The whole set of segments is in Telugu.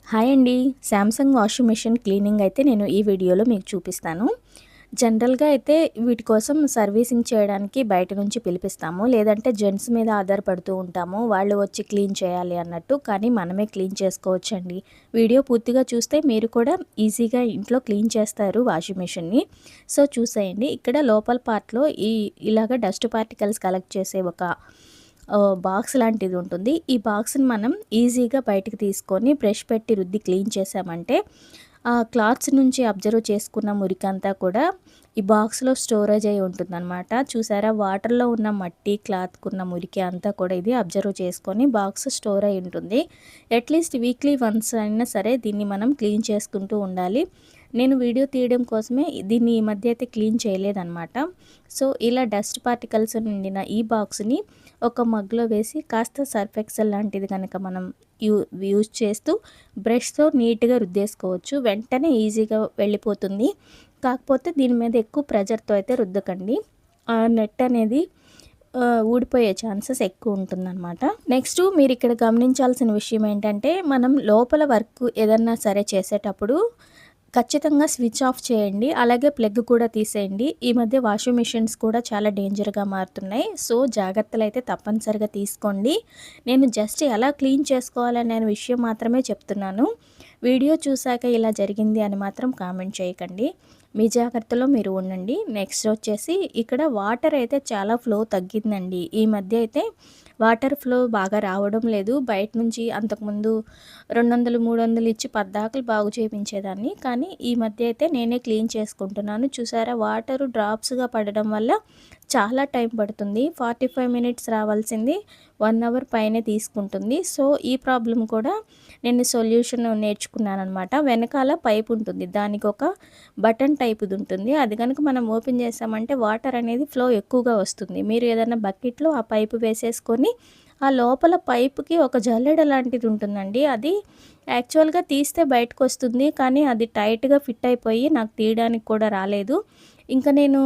హాయ్ అండి. శాంసంగ్ వాషింగ్ మెషిన్ క్లీనింగ్ అయితే నేను ఈ వీడియోలో మీకు చూపిస్తాను. జనరల్‌గా అయితే వీటి కోసం సర్వీసింగ్ చేయడానికి బయట నుంచి పిలిపిస్తాము. లేదంటే జెంట్స్ మీద ఆధారపడుతూ ఉంటాము. వాళ్ళు వచ్చి క్లీన్ చేయాలి అన్నట్టు. కానీ మనమే క్లీన్ చేసుకోవచ్చండి. వీడియో పూర్తిగా చూస్తే మీరు కూడా ఈజీగా ఇంట్లో క్లీన్ చేస్తారు వాషింగ్ మెషిన్‌ని. సో చూసేయండి. ఇక్కడ లోపల పార్ట్‌లో ఇలాగ డస్ట్ పార్టికల్స్ కలెక్ట్ చేసే ఒక బాక్స్ లాంటిది ఉంటుంది. ఈ బాక్స్‌ని మనం ఈజీగా బయటికి తీసుకొని బ్రష్ పెట్టి రుద్ది క్లీన్ చేసామంటే ఆ క్లాత్స్ నుంచి అబ్జర్వ్ చేసుకున్న మురికంతా కూడా ఈ బాక్స్‌లో స్టోరేజ్ అయ్యి ఉంటుందన్నమాట. చూసారా, వాటర్‌లో ఉన్న మట్టి, క్లాత్‌కున్న మురికి అంతా కూడా ఇది అబ్జర్వ్ చేసుకొని బాక్స్ స్టోర్ అయి ఉంటుంది. అట్‌లీస్ట్ వీక్లీ వన్స్ అయినా సరే దీన్ని మనం క్లీన్ చేసుకుంటూ ఉండాలి. నేను వీడియో తీయడం కోసమే దీన్ని ఈ మధ్య అయితే క్లీన్ చేయలేదన్నమాట. సో ఇలా డస్ట్ పార్టికల్స్ నిండిన ఈ బాక్స్‌ని ఒక మగ్‌లో వేసి కాస్త సర్ఫ్ ఎక్సెల్ లాంటిది కనుక మనం యూజ్ చేస్తూ బ్రష్‌తో నీట్‌గా రుద్దేసుకోవచ్చు. వెంటనే ఈజీగా వెళ్ళిపోతుంది. కాకపోతే దీని మీద ఎక్కువ ప్రెజర్‌తో అయితే రుద్దకండి. ఆ నెట్ అనేది ఊడిపోయే ఛాన్సెస్ ఎక్కువ ఉంటుందన్నమాట. నెక్స్ట్ మీరు ఇక్కడ గమనించాల్సిన విషయం ఏంటంటే, మనం లోపల వర్క్ ఏదన్నా సరే చేసేటప్పుడు ఖచ్చితంగా స్విచ్ ఆఫ్ చేయండి. అలాగే ప్లగ్ కూడా తీసేయండి. ఈ మధ్య వాషింగ్ మిషన్స్ కూడా చాలా డేంజర్‌గా మారుతున్నాయి. సో జాగ్రత్తలైతే తప్పనిసరిగా తీసుకోండి. నేను జస్ట్ ఎలా క్లీన్ చేసుకోవాలనే విషయం మాత్రమే చెప్తున్నాను. వీడియో చూసాక ఇలా జరిగింది అని మాత్రం కామెంట్ చేయకండి. మీ జాగ్రత్తలో మీరు ఉండండి. నెక్స్ట్ వచ్చేసి ఇక్కడ వాటర్ అయితే చాలా ఫ్లో తగ్గిందండి. ఈ మధ్య అయితే వాటర్ ఫ్లో బాగా రావడం లేదు. బయట నుంచి అంతకుముందు 200, 300 ఇచ్చి పద్దాకలు బాగు చేయించేదాన్ని. కానీ ఈ మధ్య అయితే నేనే క్లీన్ చేసుకుంటున్నాను. చూసారా, వాటర్ డ్రాప్స్‌గా పడడం వల్ల చాలా టైం పడుతుంది. 45 మినిట్స్ రావాల్సింది 1 అవర్ పైనే తీసుకుంటుంది. సో ఈ ప్రాబ్లం కూడా నేను సొల్యూషన్ నేర్చుకున్నానన్నమాట. వెనకాల పైప్ ఉంటుంది. దానికి ఒక బటన్ టైప్‌ది ఉంటుంది. అది కనుక మనం ఓపెన్ చేసామంటే వాటర్ అనేది ఫ్లో ఎక్కువగా వస్తుంది. మీరు ఏదైనా బకెట్‌లో ఆ పైపు వేసేసుకొని ఆ లోపల పైపుకి ఒక జల్లెడ లాంటిది ఉంటుందండి. అది యాక్చువల్‌గా తీస్తే బయటకు వస్తుంది. కానీ అది టైట్‌గా ఫిట్ అయిపోయి నాకు తీయడానికి కూడా రాలేదు. ఇంకా నేను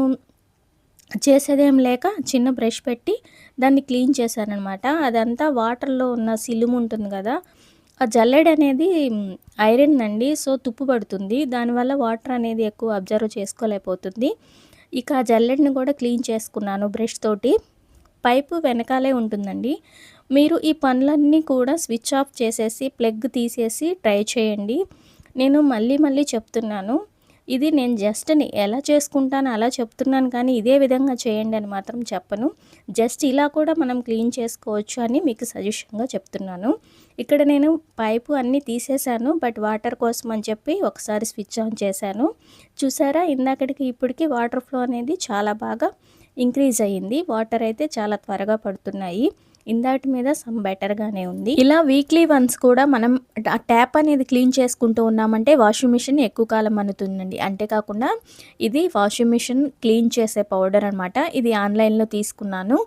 చేసేదేం లేక చిన్న బ్రష్ పెట్టి దాన్ని క్లీన్ చేశాననమాట. అదంతా వాటర్‌లో ఉన్న సిలుము ఉంటుంది కదా! ఆ జల్లెడ అనేది ఐరన్ అండి. సో తుప్పు పడుతుంది. దానివల్ల వాటర్ అనేది ఎక్కువ అబ్జర్వ్ చేసుకోలేకపోతుంది. ఇక ఆ జల్లెడని కూడా క్లీన్ చేసుకున్నాను బ్రష్ తోటి. పైపు వెనకాలే ఉంటుందండి. మీరు ఈ పనులన్నీ కూడా స్విచ్ ఆఫ్ చేసేసి ప్లగ్ తీసేసి ట్రై చేయండి. నేను మళ్ళీ మళ్ళీ చెప్తున్నాను. ఇది నేను జస్ట్ ఎలా చేసుకుంటానో అలా చెప్తున్నాను, కానీ ఇదే విధంగా చేయండి అని మాత్రం చెప్పను. జస్ట్ ఇలా కూడా మనం క్లీన్ చేసుకోవచ్చు అని మీకు సజెషన్‌గా చెప్తున్నాను. ఇక్కడ నేను పైపు అన్నీ తీసేసాను. బట్ వాటర్ కోసం అని చెప్పి ఒకసారి స్విచ్ ఆన్ చేశాను. చూసారా, ఇందాకటికి ఇప్పటికి వాటర్ ఫ్లో అనేది చాలా బాగా ఇంక్రీజ్ అయ్యింది. వాటర్ అయితే చాలా త్వరగా పడుతున్నాయి. ఇందాటి మీద సమ్ బెటర్‌గానే ఉంది. ఇలా వీక్లీ వన్స్ కూడా మనం ఆ ట్యాప్ అనేది క్లీన్ చేసుకుంటూ ఉన్నామంటే వాషింగ్ మిషన్ ఎక్కువ కాలం మన్నుతుందండి. అంతేకాకుండా ఇది వాషింగ్ మిషన్ క్లీన్ చేసే పౌడర్ అనమాట. ఇది ఆన్‌లైన్‌లో తీసుకున్నాను.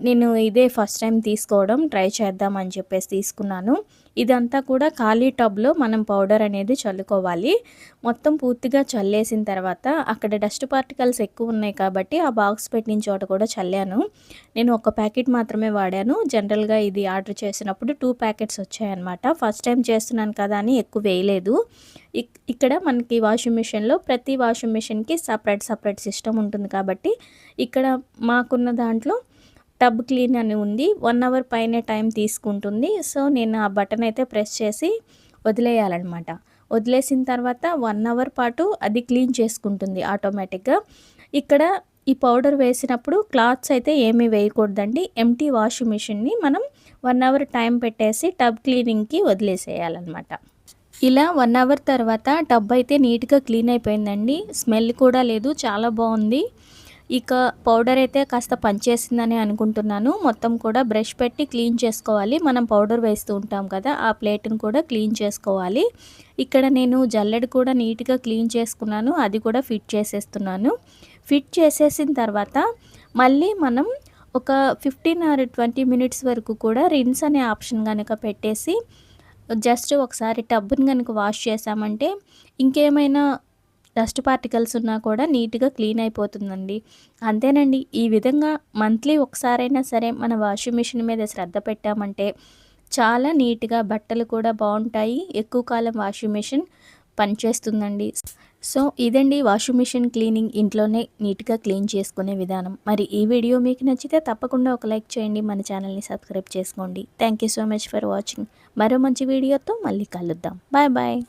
నేను ఇదే ఫస్ట్ టైం తీసుకోవడం, ట్రై చేద్దామని చెప్పేసి తీసుకున్నాను. ఇదంతా కూడా ఖాళీ టబ్‌లో మనం పౌడర్ అనేది చల్లుకోవాలి. మొత్తం పూర్తిగా చల్లేసిన తర్వాత అక్కడ డస్ట్ పార్టికల్స్ ఎక్కువ ఉన్నాయి కాబట్టి ఆ బాక్స్ పెట్టిన చోట కూడా చల్లాను. నేను ఒక ప్యాకెట్ మాత్రమే వాడాను. జనరల్‌గా ఇది ఆర్డర్ చేసినప్పుడు 2 ప్యాకెట్స్ వచ్చాయన్నమాట. ఫస్ట్ టైం చేస్తున్నాను కదా అని ఎక్కువ వేయలేదు. ఇక్కడ మనకి వాషింగ్ మిషన్‌లో ప్రతి వాషింగ్ మిషన్‌కి సెపరేట్ సిస్టమ్ ఉంటుంది కాబట్టి ఇక్కడ మాకున్న దాంట్లో టబ్ క్లీన్ అని ఉంది. 1 అవర్ పైనే టైం తీసుకుంటుంది. సో నేను ఆ బటన్ అయితే ప్రెస్ చేసి వదిలేయాలన్నమాట. వదిలేసిన తర్వాత 1 అవర్ పాటు అది క్లీన్ చేసుకుంటుంది ఆటోమేటిక్‌గా. ఇక్కడ ఈ పౌడర్ వేసినప్పుడు క్లాత్స్ అయితే ఏమీ వేయకూడదండి. ఎంప్టీ వాషింగ్ మిషన్‌ని మనం 1 అవర్ టైం పెట్టేసి టబ్ క్లీనింగ్‌కి వదిలేసేయాలన్నమాట. ఇలా 1 అవర్ తర్వాత టబ్ అయితే నీట్‌గా క్లీన్ అయిపోయిందండి. స్మెల్ కూడా లేదు. చాలా బాగుంది. ఇక పౌడర్ అయితే కాస్త పనిచేసిందని అనుకుంటున్నాను. మొత్తం కూడా బ్రష్ పెట్టి క్లీన్ చేసుకోవాలి. మనం పౌడర్ వేస్తూ ఉంటాం కదా! ఆ ప్లేట్‌ని కూడా క్లీన్ చేసుకోవాలి. ఇక్కడ నేను జల్లెడ కూడా నీట్‌గా క్లీన్ చేసుకున్నాను. అది కూడా ఫిట్ చేసేస్తున్నాను. ఫిట్ చేసేసిన తర్వాత మళ్ళీ మనం ఒక 15 ఆర్ 20 మినిట్స్ వరకు కూడా రిన్స్ అనే ఆప్షన్ గనక పెట్టేసి జస్ట్ ఒకసారి టబ్‌ని గనక వాష్ చేసామంటే ఇంకేమైనా డస్ట్ పార్టికల్స్ ఉన్నా కూడా నీట్‌గా క్లీన్ అయిపోతుందండి. అంతేనండి. ఈ విధంగా మంత్లీ ఒకసారైనా సరే మన వాషింగ్ మిషన్ మీద శ్రద్ధ పెట్టామంటే చాలా నీట్‌గా బట్టలు కూడా బావుంటాయి. ఎక్కువ కాలం వాషింగ్ మిషన్ పనిచేస్తుందండి. సో, ఇదండి వాషింగ్ మిషన్ క్లీనింగ్ ఇంట్లోనే నీట్‌గా క్లీన్ చేసుకునే విధానం. మరి ఈ వీడియో మీకు నచ్చితే తప్పకుండా ఒక లైక్ చేయండి. మన ఛానల్‌ని సబ్స్క్రైబ్ చేసుకోండి. Thank you so much for watching. మరో మంచి వీడియోతో మళ్ళీ కలుద్దాం. Bye bye.